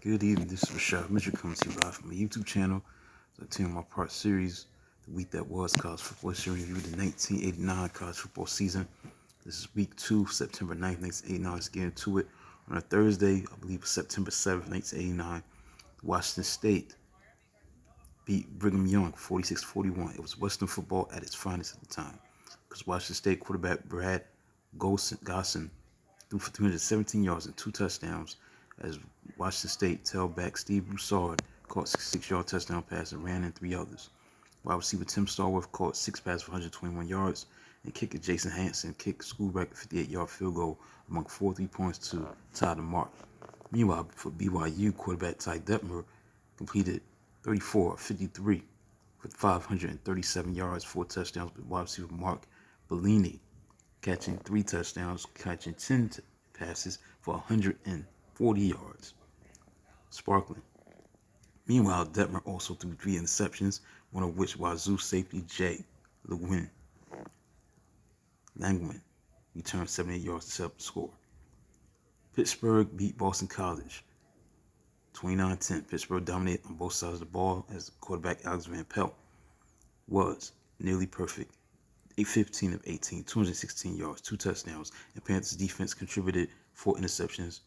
Good evening, this is Rashad Mitchell coming to you live from my YouTube channel. The 10-part series, the week that was college football history review, the 1989 college football season. This is week 2, September 9th, 1989. Let's get into it. On a Thursday, I believe September 7th, 1989, Washington State beat Brigham Young 46-41. It was Western football at its finest at the time, because Washington State quarterback Brad Gosson threw for 317 yards and 2 touchdowns, as Washington State tailback Steve Broussard caught a 66-yard touchdown pass and ran in 3 others. Wide receiver Tim Starworth caught 6 passes for 121 yards, and kicker Jason Hanson kicked a school record 58-yard field goal among 4 3-points to tie the mark. Meanwhile, for BYU, quarterback Ty Detmer completed 34 of 53 with 537 yards, 4 touchdowns, with wide receiver Mark Bellini catching 3 touchdowns, catching 10 passes for 140 yards. Sparkling. Meanwhile, Detmer also threw 3 interceptions, one of which Wazoo safety Jay Langwin returned 78 yards to set up the score. Pittsburgh beat Boston College 29-10. Pittsburgh dominated on both sides of the ball, as quarterback Alex Van Pelt was nearly perfect. 15 of 18, 216 yards, 2 touchdowns, and Panthers defense contributed 4 interceptions,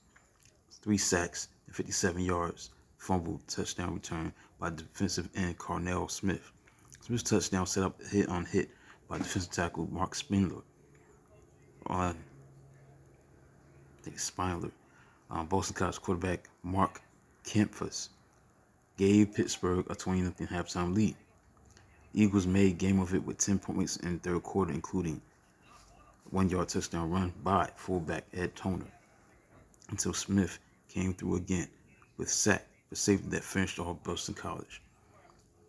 3 sacks, and 57 yards. Fumbled touchdown return by defensive end Carnell Smith. Smith's touchdown set up hit by defensive tackle Mark Spindler. Boston College quarterback Mark Kempfus gave Pittsburgh a 20-0 halftime lead. Eagles made game of it with 10 points in the third quarter, including a 1-yard touchdown run by fullback Ed Toner, until Smith came through again with sack for safety that finished off Boston College.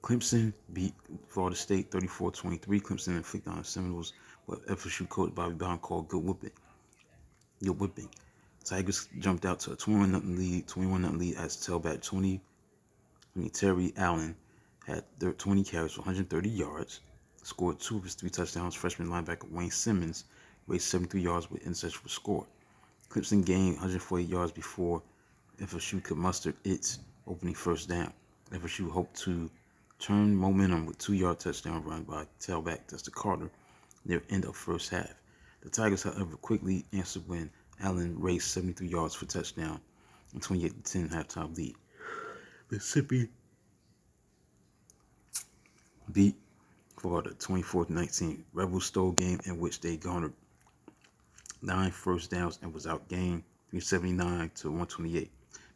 Clemson beat Florida State 34-23. Clemson inflicted on the Seminoles what FSU coach Bobby Bowden called good whipping. Tigers jumped out to a 21-0 lead as tailback Terry Allen had 20 carries for 130 yards, scored 2 of his 3 touchdowns. Freshman linebacker Wayne Simmons raced 73 yards with interception for score. Clemson gained 140 yards before FSU could muster its opening first down. FSU hoped to turn momentum with 2-yard touchdown run by tailback Dustin Carter near end of first half. The Tigers, however, quickly answered when Allen raced 73 yards for touchdown and 28-10 halftime lead. Mississippi beat Florida 24-19. Rebels stole game in which they garnered 9 first downs and was outgained 379-128.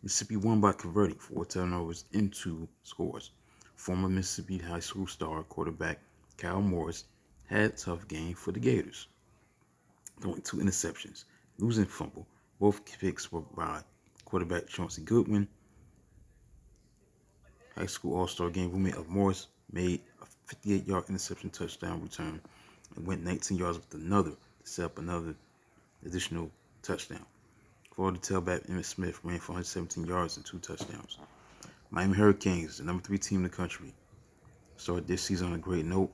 Mississippi won by converting 4 turnovers into scores. Former Mississippi High School star quarterback Kyle Morris had a tough game for the Gators, throwing 2 interceptions, losing fumble. Both picks were by quarterback Chauncey Goodwin. High school all-star game roommate of Morris made a 58-yard interception touchdown return and went 19 yards with another to set up another additional touchdown. Florida tailback Emmitt Smith ran for 117 yards and 2 touchdowns. Miami Hurricanes, the number 3 team in the country, started this season on a great note,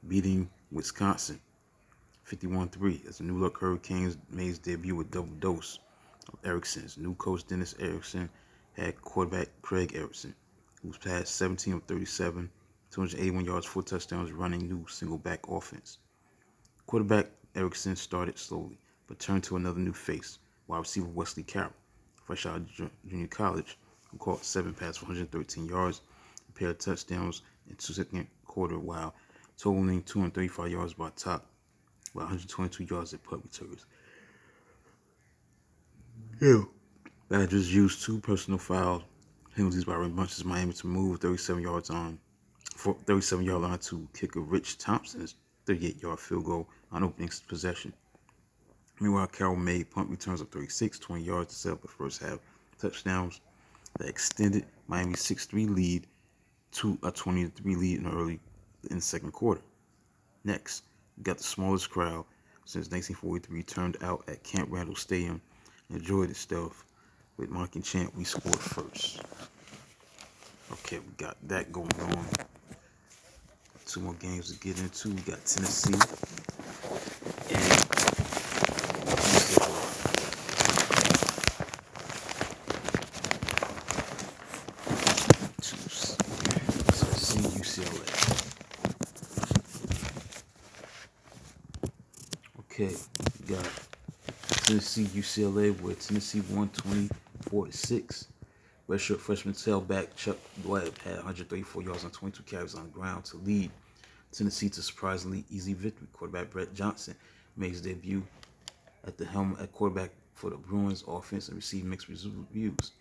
beating Wisconsin 51-3 as the New York Hurricanes made its debut with double dose of Erickson's. New coach Dennis Erickson had quarterback Craig Erickson, who was passed 17 of 37, 281 yards, 4 touchdowns, running new single-back offense. Quarterback Erickson started slowly, but turned to another new face, wide receiver Wesley Carroll, fresh out of junior college, who caught 7 passes for 113 yards, a pair of touchdowns in the second quarter, while totaling 235 yards by top, with 122 yards at punt returns. Badgers used 2 personal foul penalties by Ray Bunch's Miami to move 37-yard line to kicker Rich Thompson's 38-yard field goal on opening possession. Meanwhile, Carroll made punt returns of 36, 20 yards to set up the first half touchdowns that extended Miami's 6-3 lead to a 20-3 lead in the second quarter. Next, we got the smallest crowd since 1943 turned out at Camp Randall Stadium and enjoyed itself with mocking chant, "We scored first." Okay, we got that going on. 2 more games to get into. We got Tennessee and Okay, we got Tennessee UCLA, where Tennessee won 24-6. Redshirt freshman tailback Chuck Webb had 134 yards on 22 carries on the ground to lead Tennessee to surprisingly easy victory. Quarterback Brett Johnson made his debut at the helm at quarterback for the Bruins offense and received mixed reviews.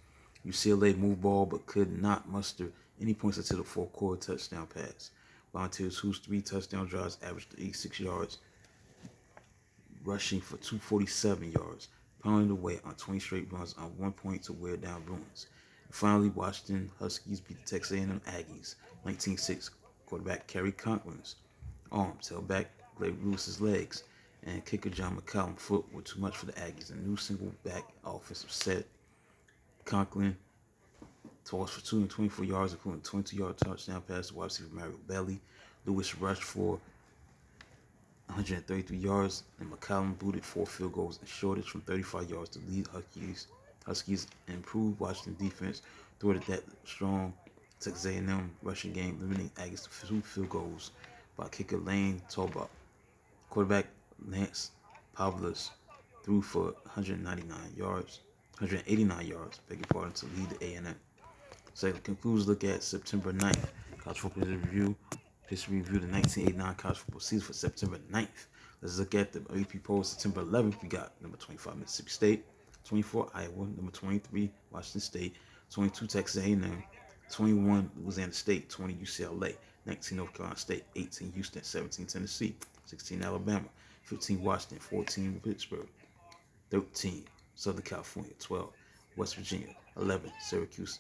UCLA moved ball but could not muster any points until the fourth quarter touchdown pass. Volunteers, whose 3 touchdown drives averaged 86 yards, rushing for 247 yards, pounding away on 20 straight runs on 1 point to wear down Bruins. And finally, Washington Huskies beat the Texas A&M Aggies 19-6. Quarterback Kerry Conklin's arms held back Greg Lewis's legs, and kicker John McCallum's foot were too much for the Aggies. A new single-back offensive set. Conklin tossed for 224 yards, including a 20-yard touchdown pass to wide receiver Mario Belli. Lewis rushed for 133 yards, and McCallum booted 4 field goals and shortage from 35 yards to lead Huskies improved Washington defense thwarted that strong Texas A&M rushing game, limiting Aggies to 2 field goals by kicker Lane Tolbach. Quarterback Lance Pavlis threw for 189 yards, beg your pardon, to lead the A&M. So that concludes look at September 9th. College football history review the 1989 college football season for September 9th. Let's look at the AP polls. September 11th, we got number 25 Mississippi State, 24 Iowa, number 23 Washington State, 22 Texas A&M, 21 Louisiana State, 20 UCLA, 19 North Carolina State, 18 Houston, 17 Tennessee, 16 Alabama, 15 Washington, 14 Pittsburgh, 13 Southern California, 12 West Virginia, 11 Syracuse,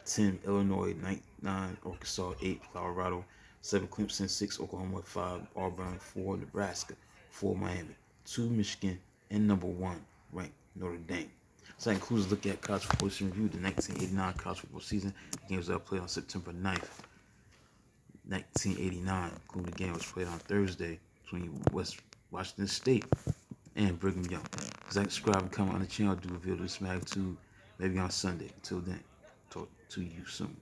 10 Illinois, 9 Arkansas, 8 Colorado, 7 Clemson, 6 Oklahoma, 5 Auburn, 4 Nebraska, 4 Miami, 2 Michigan, and number 1 ranked Notre Dame. So that includes a look at college football review, the 1989 college football season. The games that were played on September 9th, 1989, including the game was played on Thursday between Washington State and Brigham Young. Subscribe and comment on the channel. Do reveal this magnitude maybe on Sunday. Until then, talk to you soon.